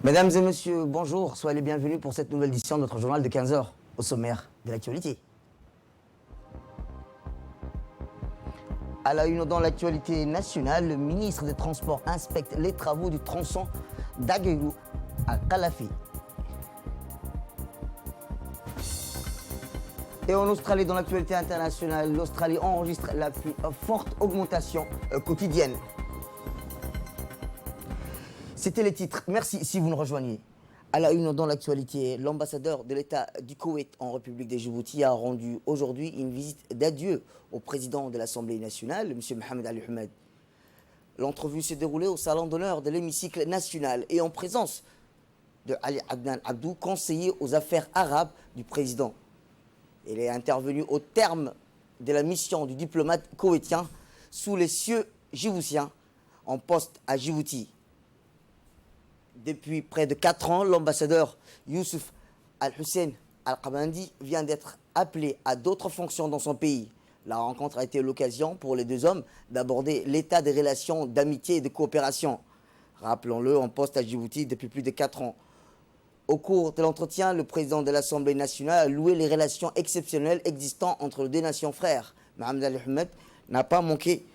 Mesdames et messieurs, bonjour, soyez les bienvenus pour cette nouvelle édition de notre journal de 15 heures, au sommaire de l'actualité. À la une dans l'actualité nationale, le ministre des Transports inspecte les travaux du tronçon d'Aguelou à Kalafi. Et en Australie, dans l'actualité internationale, l'Australie enregistre la plus forte augmentation quotidienne. C'était les titres. Merci si vous nous rejoignez. À la une dans l'actualité, l'ambassadeur de l'État du Koweït en République des Djibouti a rendu aujourd'hui une visite d'adieu au président de l'Assemblée nationale, M. Mohamed Ali Ahmed. L'entrevue s'est déroulée au salon d'honneur de l'hémicycle national et en présence de Ali Adnan Abdou, conseiller aux affaires arabes du président. Il est intervenu au terme de la mission du diplomate koweïtien sous les cieux djiboutiens en poste à Djibouti. Depuis près de 4 ans, l'ambassadeur Youssouf Al-Hussein Al-Qabandi vient d'être appelé à d'autres fonctions dans son pays. La rencontre a été l'occasion pour les deux hommes d'aborder l'état des relations d'amitié et de coopération. Rappelons-le, en poste à Djibouti depuis plus de 4 ans. Au cours de l'entretien, le président de l'Assemblée nationale a loué les relations exceptionnelles existant entre les deux nations frères. Mohamed Ali Ahmed n'a pas manqué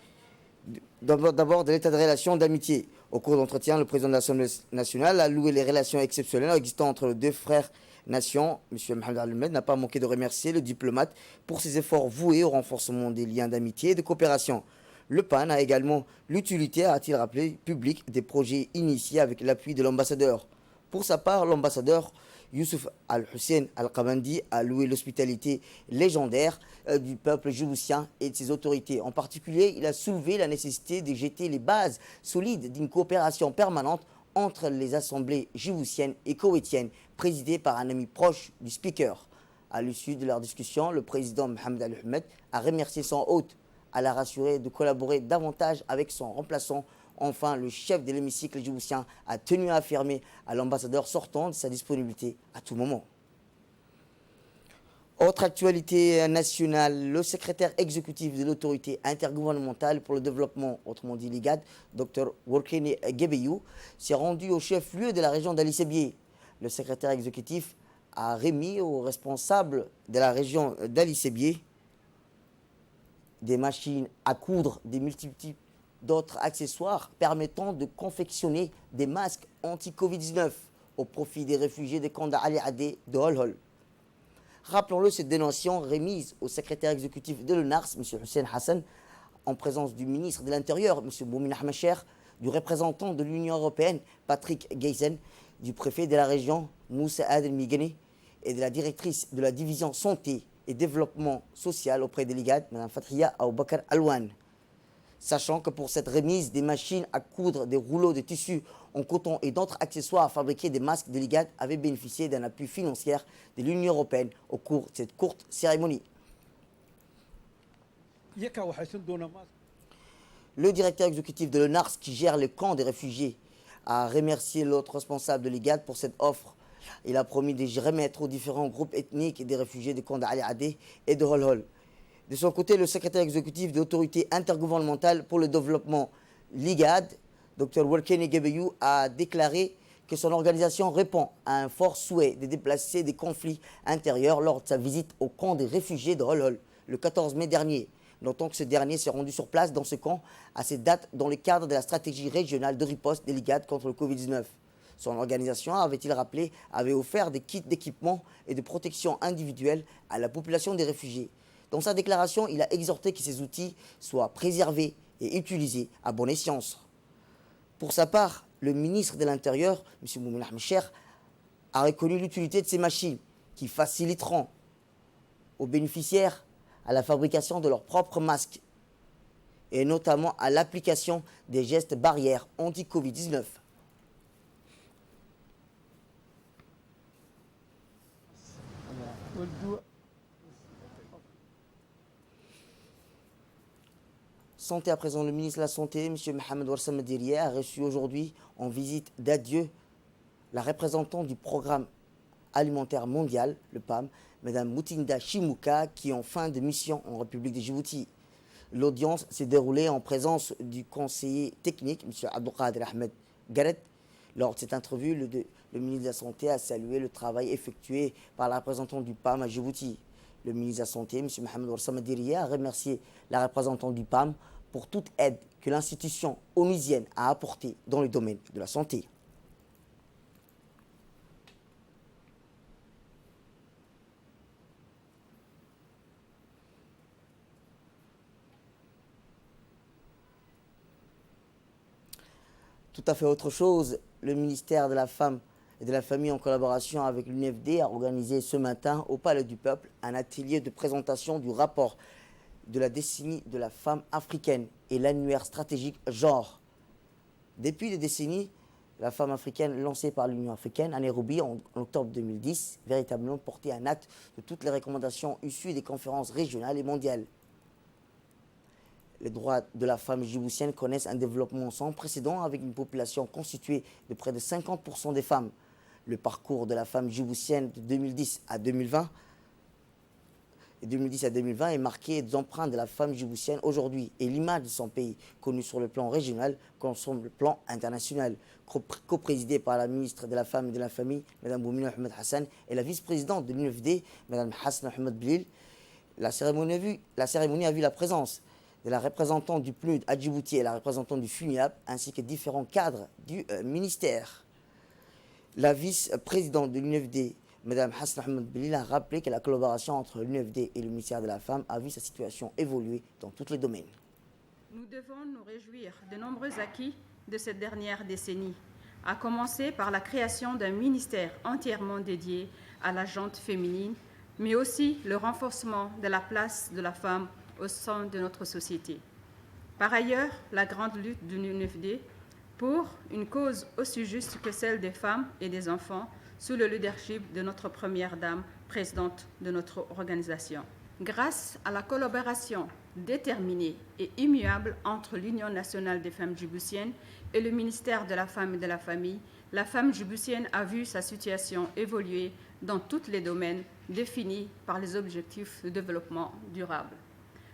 d'abord de l'état de relations d'amitié. Au cours de l'entretien, le président de l'Assemblée nationale a loué les relations exceptionnelles existant entre les deux frères nations. M. Mohamed Ali Ahmed n'a pas manqué de remercier le diplomate pour ses efforts voués au renforcement des liens d'amitié et de coopération. Le PAN a également l'utilité, a-t-il rappelé, publique des projets initiés avec l'appui de l'ambassadeur. Pour sa part, l'ambassadeur Youssouf Al-Hussein Al-Qabandi a loué l'hospitalité légendaire du peuple djiboutien et de ses autorités. En particulier, il a soulevé la nécessité de jeter les bases solides d'une coopération permanente entre les assemblées djiboutiennes et koweïtiennes, présidées par un ami proche du speaker. À l'issue de leur discussion, le président Mohamed Ali Ahmed a remercié son hôte, à la rassurer de collaborer davantage avec son remplaçant. Enfin, le chef de l'hémicycle djiboutien a tenu à affirmer à l'ambassadeur sortant de sa disponibilité à tout moment. Autre actualité nationale, le secrétaire exécutif de l'autorité intergouvernementale pour le développement, autrement dit l'IGAD, Dr Workene Gebeyou, s'est rendu au chef-lieu de la région d'Ali Sébié. Le secrétaire exécutif a remis aux responsables de la région d'Ali Sébié des machines à coudre, des multiples d'autres accessoires permettant de confectionner des masques anti-Covid-19 au profit des réfugiés des camps d'Ali Adé de Holhol. Rappelons-le, cette dénonciation remise au secrétaire exécutif de l'UNARS, M. Hussein Hassan, en présence du ministre de l'Intérieur, M. Boumin Ahmacher, du représentant de l'Union européenne, Patrick Geysen, du préfet de la région, Moussa Adel Migani, et de la directrice de la division santé et développement social auprès de l'IGAD, Mme Fathia Aboubakar Alouane. Sachant que pour cette remise des machines à coudre, des rouleaux de tissu en coton et d'autres accessoires à fabriquer des masques de l'IGAD avaient bénéficié d'un appui financier de l'Union européenne au cours de cette courte cérémonie. Le directeur exécutif de l'UNARS, qui gère le camp des réfugiés, a remercié l'autre responsable de l'IGAD pour cette offre. Il a promis de remettre aux différents groupes ethniques et des réfugiés du camp d'Ali Adé et de Holhol. De son côté, le secrétaire exécutif de l'autorité intergouvernementale pour le développement, l'IGAD, Dr Workene Gebeyou, a déclaré que son organisation répond à un fort souhait de déplacer des conflits intérieurs lors de sa visite au camp des réfugiés de Holhol le 14 mai dernier. Notons que ce dernier s'est rendu sur place dans ce camp à cette date dans le cadre de la stratégie régionale de riposte de l'IGAD contre le Covid-19. Son organisation, avait-il rappelé, avait offert des kits d'équipement et de protection individuelle à la population des réfugiés. Dans sa déclaration, il a exhorté que ces outils soient préservés et utilisés à bon escient. Pour sa part, le ministre de l'Intérieur, M. Boumin Ahmacher, a reconnu l'utilité de ces machines qui faciliteront aux bénéficiaires à la fabrication de leurs propres masques et notamment à l'application des gestes barrières anti-Covid-19. Santé à présent, le ministre de la Santé, M. Mohamed Warsam Mediriye, a reçu aujourd'hui en visite d'adieu la représentante du programme alimentaire mondial, le PAM, Mme Moutinda Chimouka, qui est en fin de mission en République de Djibouti. L'audience s'est déroulée en présence du conseiller technique, M. Abdelkader Ahmed Garet, Lors de cette entrevue, le ministre de la Santé a salué le travail effectué par la représentante du PAM à Djibouti. Le ministre de la Santé, M. Mohamed Warsam Adiriya, a remercié la représentante du PAM pour toute aide que l'institution onisienne a apportée dans le domaine de la santé. Tout à fait autre chose, le ministère de la Femme et de la Famille, en collaboration avec l'UNFD, a organisé ce matin au Palais du Peuple un atelier de présentation du rapport de la décennie de la femme africaine et l'annuaire stratégique genre. Depuis des décennies, la femme africaine lancée par l'Union africaine à Nairobi en octobre 2010, véritablement portait un acte de toutes les recommandations issues des conférences régionales et mondiales. Les droits de la femme djiboutienne connaissent un développement sans précédent avec une population constituée de près de 50% des femmes. Le parcours de la femme djiboutienne de 2010 à 2020 est marqué des empreintes de la femme djiboutienne aujourd'hui et l'image de son pays, connue sur le plan régional comme sur le plan international, co-présidée par la ministre de la Femme et de la Famille, Mme Boumina Ahmed Hassan, et la vice-présidente de l'UNFD, Mme Hassan Ahmed Blil. La cérémonie a vu la présence de la représentante du PNUD à Djibouti et la représentante du FUNIAP, ainsi que différents cadres du ministère. La vice-présidente de l'UNFD, Mme Hassan Ahmed Blil, a rappelé que la collaboration entre l'UNFD et le ministère de la Femme a vu sa situation évoluer dans tous les domaines. Nous devons nous réjouir de nombreux acquis de cette dernière décennie, à commencer par la création d'un ministère entièrement dédié à la gente féminine, mais aussi le renforcement de la place de la femme au sein de notre société. Par ailleurs, la grande lutte de l'UNFD pour une cause aussi juste que celle des femmes et des enfants sous le leadership de notre première dame, présidente de notre organisation. Grâce à la collaboration déterminée et immuable entre l'Union nationale des femmes djiboutiennes et le ministère de la Femme et de la Famille, la femme djiboutienne a vu sa situation évoluer dans tous les domaines définis par les objectifs de développement durable.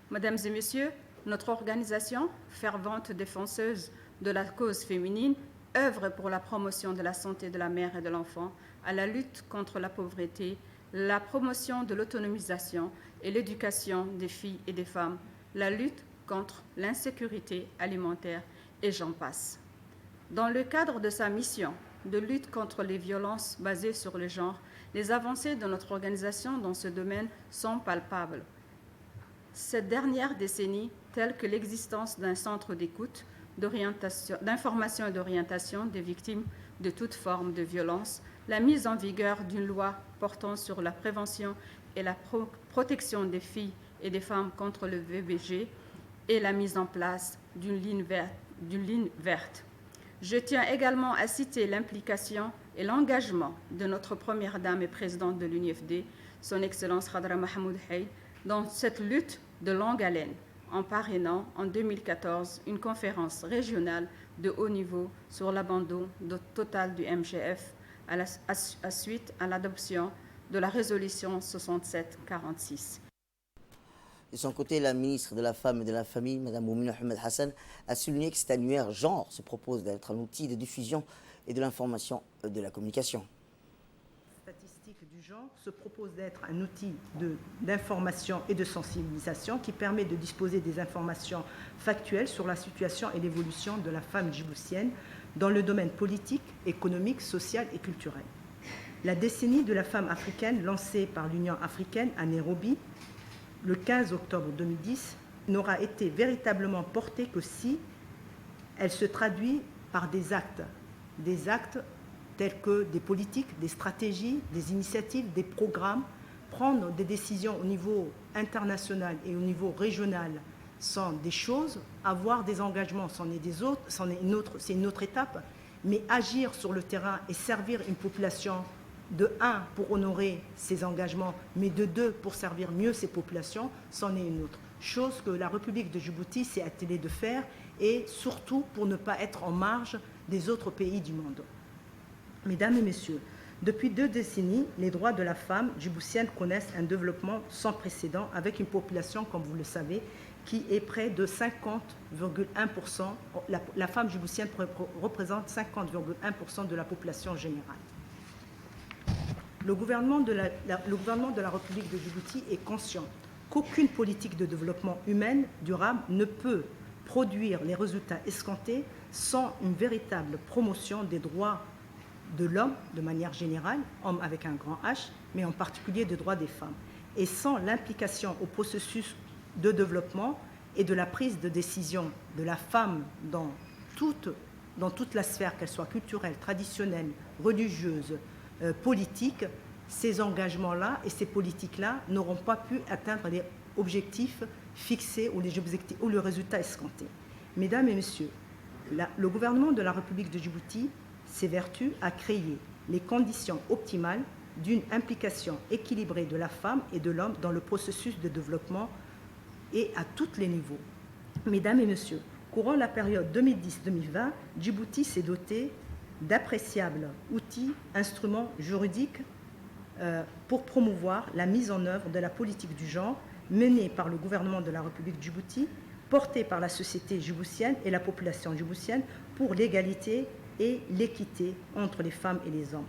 Mesdames et messieurs, notre organisation, fervente défenseuse de la cause féminine, œuvre pour la promotion de la santé de la mère et de l'enfant, à la lutte contre la pauvreté, la promotion de l'autonomisation et l'éducation des filles et des femmes, la lutte contre l'insécurité alimentaire et j'en passe. Dans le cadre de sa mission de lutte contre les violences basées sur le genre, les avancées de notre organisation dans ce domaine sont palpables. Cette dernière décennie, telle que l'existence d'un centre d'écoute, d'information et d'orientation des victimes de toute forme de violence, la mise en vigueur d'une loi portant sur la prévention et la protection des filles et des femmes contre le VBG et la mise en place d'une ligne verte. Je tiens également à citer l'implication et l'engagement de notre première dame et présidente de l'UNFD, son Excellence Khadra Mahmoud Haïd, dans cette lutte de longue haleine, en parrainant en 2014 une conférence régionale de haut niveau sur l'abandon total du MGF à suite à l'adoption de la résolution 6746. De son côté, la ministre de la Femme et de la Famille, Mme Boumina Ahmed Hassan, a souligné que cet annuaire genre se propose d'être un outil de diffusion et de l'information de la communication. Statistique du genre se propose d'être un outil d'information et de sensibilisation qui permet de disposer des informations factuelles sur la situation et l'évolution de la femme djiboutienne dans le domaine politique, économique, social et culturel. La décennie de la femme africaine lancée par l'Union africaine à Nairobi le 15 octobre 2010 n'aura été véritablement portée que si elle se traduit par des actes tels que des politiques, des stratégies, des initiatives, des programmes. Prendre des décisions au niveau international et au niveau régional sont des choses, avoir des engagements c'en est des autres, c'est une autre étape, mais agir sur le terrain et servir une population de 1 pour honorer ses engagements, mais de 2 pour servir mieux ces populations, c'en est une autre. Chose que la République de Djibouti s'est attelée de faire et surtout pour ne pas être en marge des autres pays du monde. Mesdames et messieurs, depuis 2 décennies, les droits de la femme djiboutienne connaissent un développement sans précédent avec une population, comme vous le savez, qui est près de 50,1%. La femme djiboutienne représente 50,1% de la population générale. Le gouvernement de la République de Djibouti est conscient qu'aucune politique de développement humain durable ne peut produire les résultats escomptés sans une véritable promotion des droits de l'homme de manière générale, homme avec un grand H, mais en particulier des droits des femmes, et sans l'implication au processus de développement et de la prise de décision de la femme dans toute la sphère, qu'elle soit culturelle, traditionnelle, religieuse, politique, ces engagements-là et ces politiques-là n'auront pas pu atteindre les objectifs fixés ou le résultat escompté. Mesdames et messieurs, le gouvernement de la République de Djibouti s'évertue à créer les conditions optimales d'une implication équilibrée de la femme et de l'homme dans le processus de développement et à tous les niveaux. Mesdames et messieurs, courant la période 2010-2020, Djibouti s'est doté d'appréciables outils, instruments juridiques pour promouvoir la mise en œuvre de la politique du genre menée par le gouvernement de la République de Djibouti, portée par la société djiboutienne et la population djiboutienne pour l'égalité et l'équité entre les femmes et les hommes.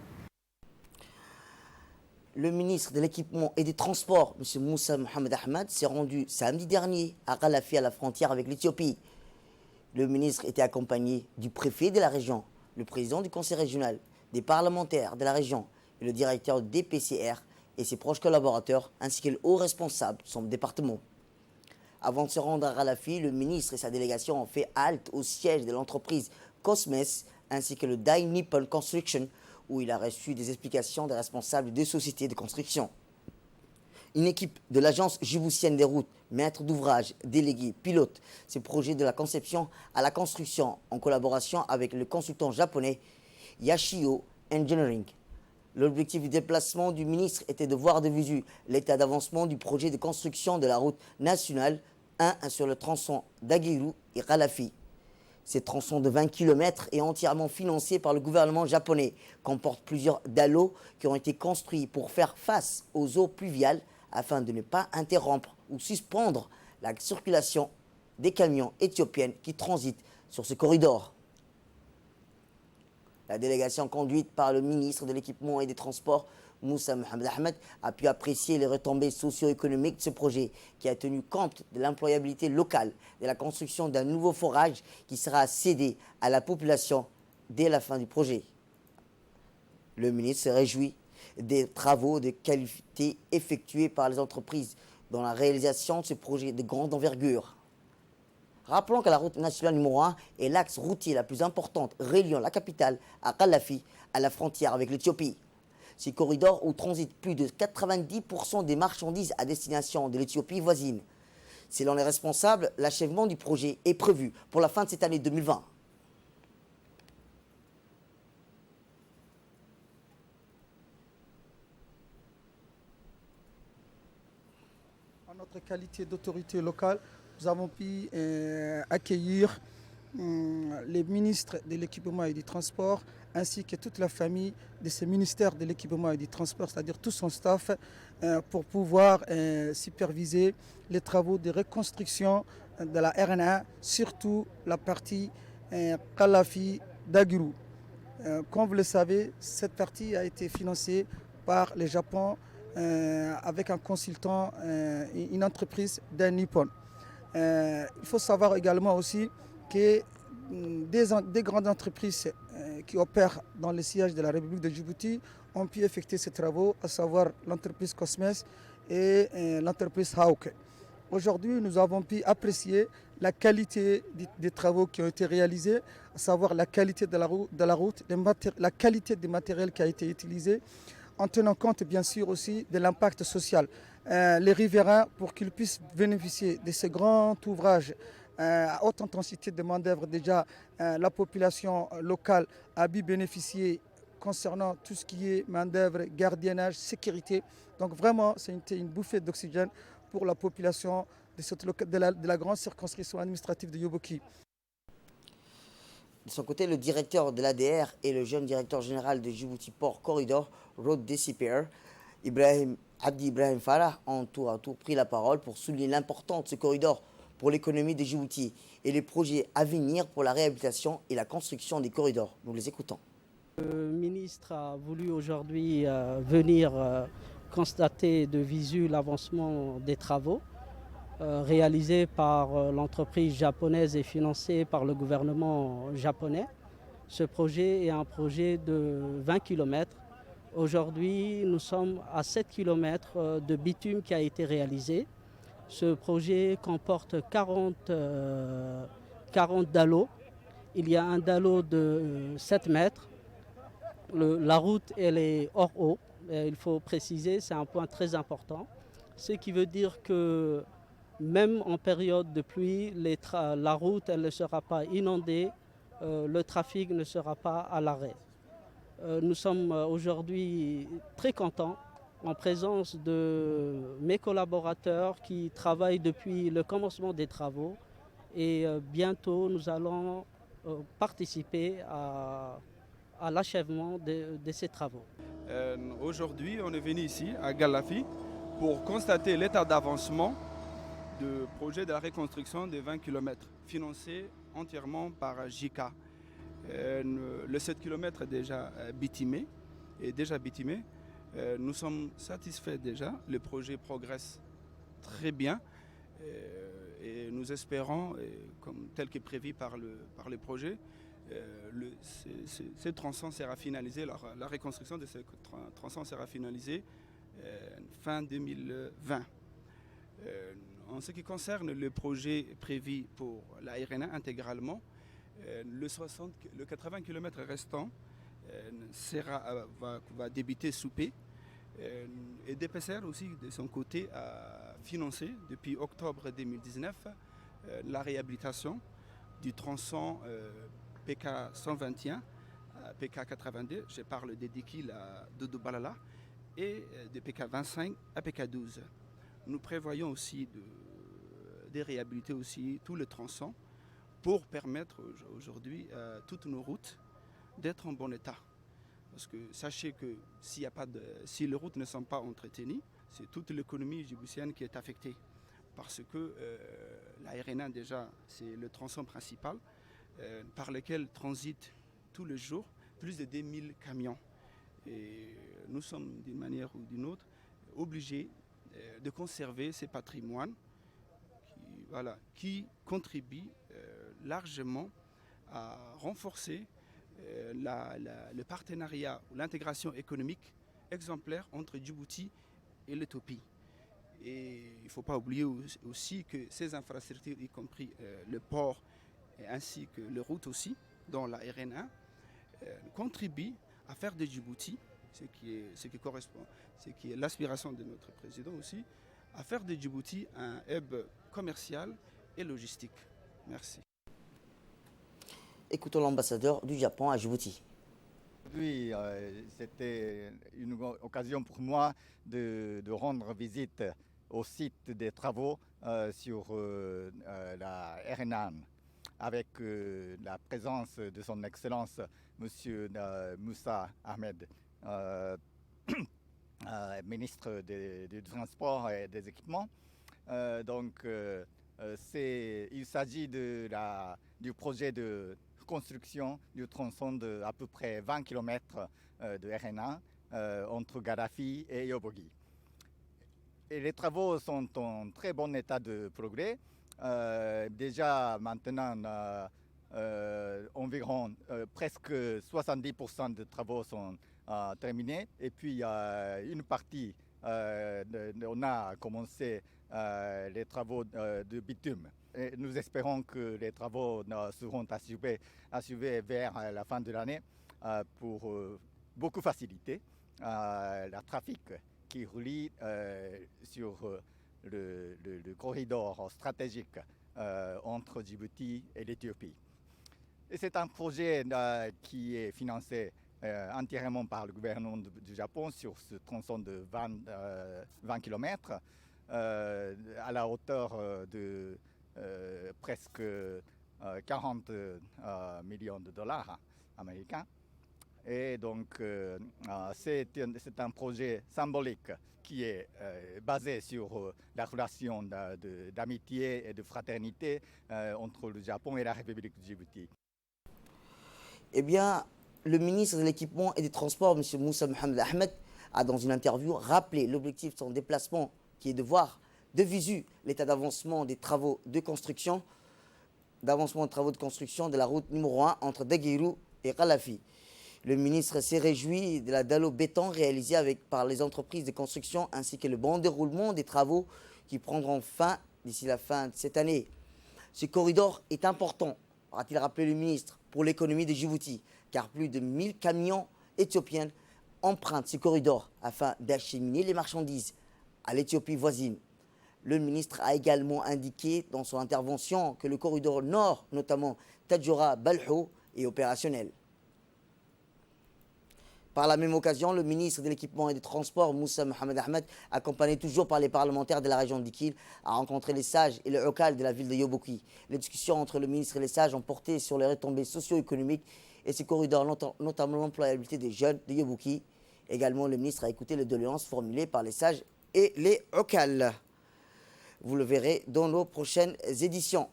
Le ministre de l'Équipement et des Transports, M. Moussa Mohamed Ahmad, s'est rendu samedi dernier à Kalafi, à la frontière avec l'Éthiopie. Le ministre était accompagné du préfet de la région, le président du conseil régional, des parlementaires de la région et le directeur des DPCR et ses proches collaborateurs, ainsi que le haut responsable de son département. Avant de se rendre à Kalafi, le ministre et sa délégation ont fait halte au siège de l'entreprise Cosmes, ainsi que le Dai Nippon Construction, où il a reçu des explications des responsables des sociétés de construction. Une équipe de l'agence djiboutienne des routes, maître d'ouvrage, délégué, pilote ces projets de la conception à la construction en collaboration avec le consultant japonais Yashio Engineering. L'objectif du déplacement du ministre était de voir de visu l'état d'avancement du projet de construction de la route nationale 1 sur le tronçon d'Agiru et Kalafi. Cette tronçon de 20 km est entièrement financé par le gouvernement japonais, comporte plusieurs dallos qui ont été construits pour faire face aux eaux pluviales afin de ne pas interrompre ou suspendre la circulation des camions éthiopiens qui transitent sur ce corridor. La délégation conduite par le ministre de l'Équipement et des Transports, Moussa Mohamed Ahmed, a pu apprécier les retombées socio-économiques de ce projet qui a tenu compte de l'employabilité locale de la construction d'un nouveau forage qui sera cédé à la population dès la fin du projet. Le ministre se réjouit des travaux de qualité effectués par les entreprises dans la réalisation de ce projet de grande envergure. Rappelons que la route nationale numéro 1 est l'axe routier la plus importante reliant la capitale à Kalafi à la frontière avec l'Éthiopie. Ces corridors où transitent plus de 90% des marchandises à destination de l'Éthiopie voisine. Selon les responsables, l'achèvement du projet est prévu pour la fin de cette année 2020. En notre qualité d'autorité locale, nous avons pu accueillir les ministres de l'équipement et du transport, ainsi que toute la famille de ce ministère de l'équipement et du transport, c'est-à-dire tout son staff, pour pouvoir superviser les travaux de reconstruction de la RN1, surtout la partie Kalafi d'Agiru. Comme vous le savez, cette partie a été financée par le Japon avec un consultant, une entreprise d'un Nippon. Il faut savoir également aussi que des grandes entreprises qui opèrent dans le siège de la République de Djibouti ont pu effectuer ces travaux, à savoir l'entreprise Cosmes et l'entreprise Hauke. Aujourd'hui, nous avons pu apprécier la qualité des travaux qui ont été réalisés, à savoir la qualité de la route, la qualité du matériel qui a été utilisé, en tenant compte bien sûr aussi de l'impact social. Les riverains, pour qu'ils puissent bénéficier de ce grand ouvrage à haute intensité de main-d'œuvre, déjà la population locale a pu bénéficier concernant tout ce qui est main-d'œuvre, gardiennage, sécurité. Donc vraiment, c'est une bouffée d'oxygène pour la population de la grande circonscription administrative de Yoboki. De son côté, le directeur de l'ADR et le jeune directeur général de Djibouti Port Corridor, Road DCPR, Abdi Ibrahim Farah, ont tour à tour pris la parole pour souligner l'importance de ce corridor pour l'économie de Djibouti et les projets à venir pour la réhabilitation et la construction des corridors. Nous les écoutons. Le ministre a voulu aujourd'hui venir constater de visu l'avancement des travaux réalisés par l'entreprise japonaise et financés par le gouvernement japonais. Ce projet est un projet de 20 km. Aujourd'hui, nous sommes à 7 km de bitume qui a été réalisé. Ce projet comporte 40 dallots. Il y a un dallot de 7 mètres. La route, elle est hors eau. Il faut préciser, c'est un point très important. Ce qui veut dire que même en période de pluie, la route elle ne sera pas inondée, le trafic ne sera pas à l'arrêt. Nous sommes aujourd'hui très contents en présence de mes collaborateurs qui travaillent depuis le commencement des travaux et bientôt nous allons participer à l'achèvement de ces travaux. Aujourd'hui, on est venu ici à Galafi pour constater l'état d'avancement du projet de la reconstruction des 20 km financé entièrement par JICA. Le 7 km est déjà bitumé. Nous sommes satisfaits déjà. Le projet progresse très bien. Et nous espérons, tel que prévu par le projet, ce tronçon sera finalisé, la reconstruction de ce tronçon sera finalisée fin 2020. En ce qui concerne le projet prévu pour la RN1 intégralement, le 80 km restant va débuter sous P. Et DPCR aussi, de son côté, a financé depuis octobre 2019 la réhabilitation du tronçon PK 121 à PK 82, je parle des Dikil à Dodo Balala, et de PK 25 à PK 12. Nous prévoyons aussi de réhabiliter aussi tout le tronçon pour permettre aujourd'hui à toutes nos routes d'être en bon état. Parce que sachez que si les routes ne sont pas entretenues, c'est toute l'économie djiboutienne qui est affectée. Parce que la RN1 déjà, c'est le tronçon principal par lequel transitent tous les jours plus de 10 000 camions. Et nous sommes d'une manière ou d'une autre obligés de conserver ces patrimoines qui contribuent largement à renforcer le partenariat ou l'intégration économique exemplaire entre Djibouti et l'Éthiopie. Et il ne faut pas oublier aussi que ces infrastructures, y compris le port ainsi que les routes aussi, dont la RN1, contribuent à faire de Djibouti, ce qui est l'aspiration de notre président aussi, à faire de Djibouti un hub commercial et logistique. Merci. Écoutons l'ambassadeur du Japon à Djibouti. Oui, c'était une occasion pour moi de rendre visite au site des travaux sur la RN1 avec la présence de son Excellence Monsieur Moussa Ahmed, ministre du Transport et des Équipements. Il s'agit du projet de construction du tronçon de à peu près 20 km de RN1 entre Galafi et Yobogi. Et les travaux sont en très bon état de progrès. Déjà maintenant, environ presque 70% de travaux sont terminés. Et puis une partie, on a commencé les travaux de bitume. Et nous espérons que les travaux seront achevés vers la fin de l'année pour beaucoup faciliter le trafic qui relie sur le corridor stratégique entre Djibouti et l'Éthiopie. Et c'est un projet qui est financé entièrement par le gouvernement du Japon sur ce tronçon de 20 km à la hauteur de presque 40 millions de dollars américains. Et donc, c'est un projet symbolique qui est basé sur la relation d'amitié et de fraternité entre le Japon et la République de Djibouti. Eh bien, le ministre de l'Équipement et des Transports, M. Moussa Mohamed Ahmed, a dans une interview rappelé l'objectif de son déplacement, qui est de voir de visu l'état d'avancement des travaux de construction, de la route numéro 1 entre Daguerrou et Khalafi. Le ministre s'est réjoui de la dalle au béton réalisée par les entreprises de construction ainsi que le bon déroulement des travaux qui prendront fin d'ici la fin de cette année. Ce corridor est important, a-t-il rappelé le ministre, pour l'économie de Djibouti, car plus de 1000 camions éthiopiens empruntent ce corridor afin d'acheminer les marchandises à l'Éthiopie voisine. Le ministre a également indiqué dans son intervention que le corridor nord, notamment Tadjoura-Balho, est opérationnel. Par la même occasion, le ministre de l'Équipement et des Transports, Moussa Mohamed Ahmed, accompagné toujours par les parlementaires de la région d'Ikil, a rencontré les sages et le Okal de la ville de Yobouki. Les discussions entre le ministre et les sages ont porté sur les retombées socio-économiques et ces corridors, notamment l'employabilité des jeunes de Yobouki. Également, le ministre a écouté les doléances formulées par les sages et les Okal. Vous le verrez dans nos prochaines éditions.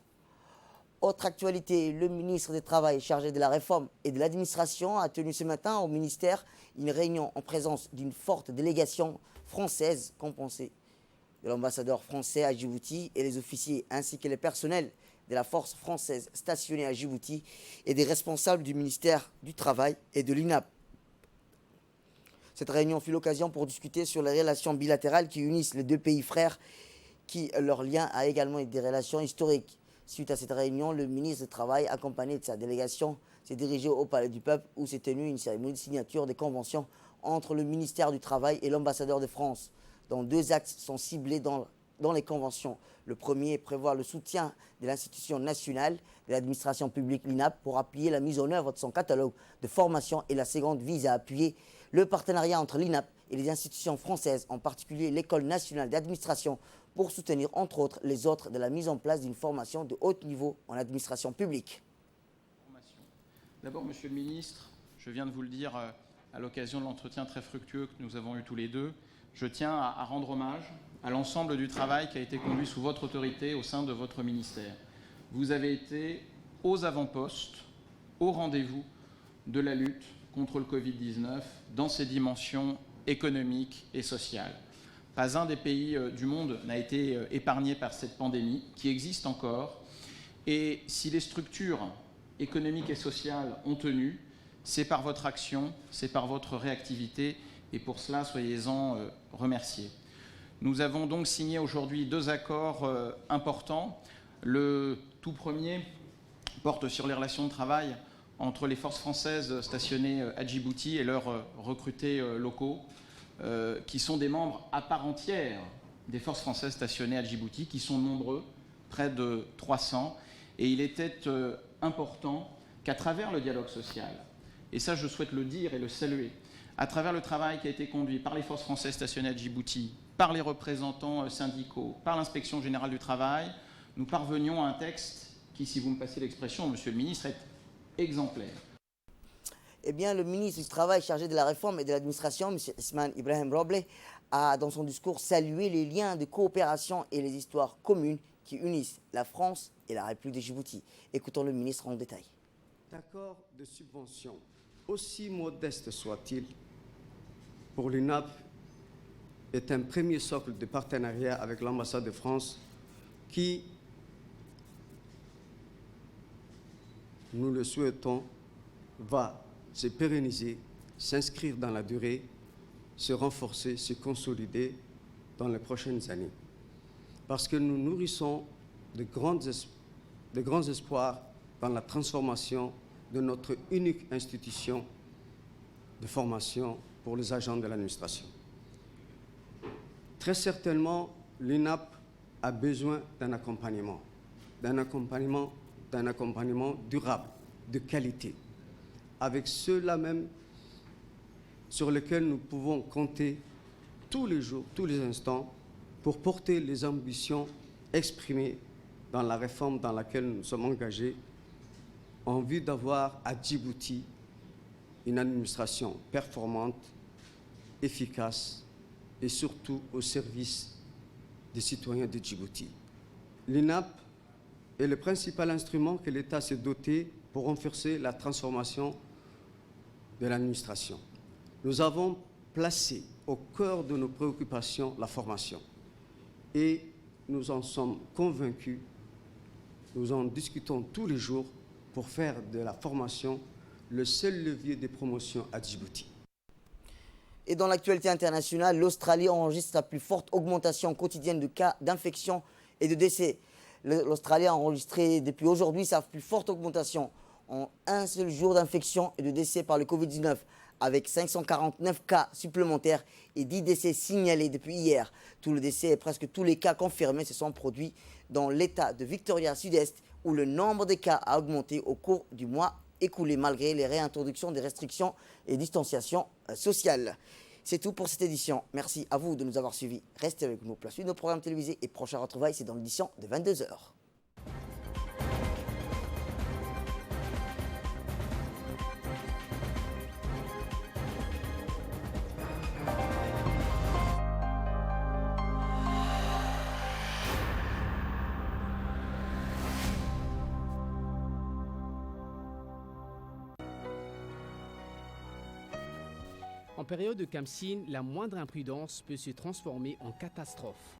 Autre actualité, le ministre du Travail chargé de la réforme et de l'administration a tenu ce matin au ministère une réunion en présence d'une forte délégation française compensée de l'ambassadeur français à Djibouti et les officiers ainsi que les personnels de la force française stationnée à Djibouti et des responsables du ministère du Travail et de l'INAP. Cette réunion fut l'occasion pour discuter sur les relations bilatérales qui unissent les deux pays frères, qui leur lien a également des relations historiques. Suite à cette réunion, le ministre du Travail, accompagné de sa délégation, s'est dirigé au Palais du Peuple où s'est tenue une cérémonie de signature des conventions entre le ministère du Travail et l'ambassadeur de France, dont 2 axes sont ciblés dans les conventions. Le premier prévoit le soutien de l'institution nationale de l'administration publique, l'INAP, pour appuyer la mise en œuvre de son catalogue de formation, et la seconde vise à appuyer le partenariat entre l'INAP et les institutions françaises, en particulier l'École nationale d'administration, pour soutenir, entre autres, les autres de la mise en place d'une formation de haut niveau en administration publique. D'abord, Monsieur le Ministre, je viens de vous le dire à l'occasion de l'entretien très fructueux que nous avons eu tous les deux, je tiens à rendre hommage à l'ensemble du travail qui a été conduit sous votre autorité au sein de votre ministère. Vous avez été aux avant-postes, au rendez-vous de la lutte contre le Covid-19 dans ses dimensions économiques et sociales. Pas un des pays du monde n'a été épargné par cette pandémie qui existe encore. Et si les structures économiques et sociales ont tenu, c'est par votre action, c'est par votre réactivité. Et pour cela, soyez-en remerciés. Nous avons donc signé aujourd'hui 2 accords importants. Le tout premier porte sur les relations de travail entre les forces françaises stationnées à Djibouti et leurs recrutés locaux, qui sont des membres à part entière des forces françaises stationnées à Djibouti, qui sont nombreux, près de 300. Et il était important qu'à travers le dialogue social, et ça je souhaite le dire et le saluer, à travers le travail qui a été conduit par les forces françaises stationnées à Djibouti, par les représentants syndicaux, par l'Inspection générale du travail, nous parvenions à un texte qui, si vous me passez l'expression, Monsieur le Ministre, est exemplaire. Eh bien, le ministre du Travail chargé de la réforme et de l'administration, M. Ismaël Ibrahim Roble, a dans son discours salué les liens de coopération et les histoires communes qui unissent la France et la République de Djibouti. Écoutons le ministre en détail. L'accord de subvention, aussi modeste soit-il, pour l'UNAP est un premier socle de partenariat avec l'ambassade de France qui, nous le souhaitons, va se pérenniser, s'inscrire dans la durée, se renforcer, se consolider dans les prochaines années. Parce que nous nourrissons de grands espoirs dans la transformation de notre unique institution de formation pour les agents de l'administration. Très certainement, l'UNAP a besoin d'un accompagnement durable, de qualité, avec ceux-là même sur lesquels nous pouvons compter tous les jours, tous les instants, pour porter les ambitions exprimées dans la réforme dans laquelle nous sommes engagés, en vue d'avoir à Djibouti une administration performante, efficace et surtout au service des citoyens de Djibouti. L'INAP est le principal instrument que l'État s'est doté pour renforcer la transformation de l'administration. Nous avons placé au cœur de nos préoccupations la formation et nous en sommes convaincus. Nous en discutons tous les jours pour faire de la formation le seul levier de promotion à Djibouti. Et dans l'actualité internationale, l'Australie enregistre sa plus forte augmentation quotidienne de cas d'infection et de décès. L'Australie a enregistré depuis aujourd'hui sa plus forte augmentation en un seul jour d'infection et de décès par le Covid-19, avec 549 cas supplémentaires et 10 décès signalés depuis hier. Tous les décès et presque tous les cas confirmés se sont produits dans l'État de Victoria Sud-Est, où le nombre de cas a augmenté au cours du mois écoulé malgré les réintroductions des restrictions et distanciation sociale. C'est tout pour cette édition. Merci à vous de nous avoir suivis. Restez avec nous pour la suite de nos programmes télévisés et prochain retrouvailles, c'est dans l'édition de 22h. En période de Khamsin, la moindre imprudence peut se transformer en catastrophe.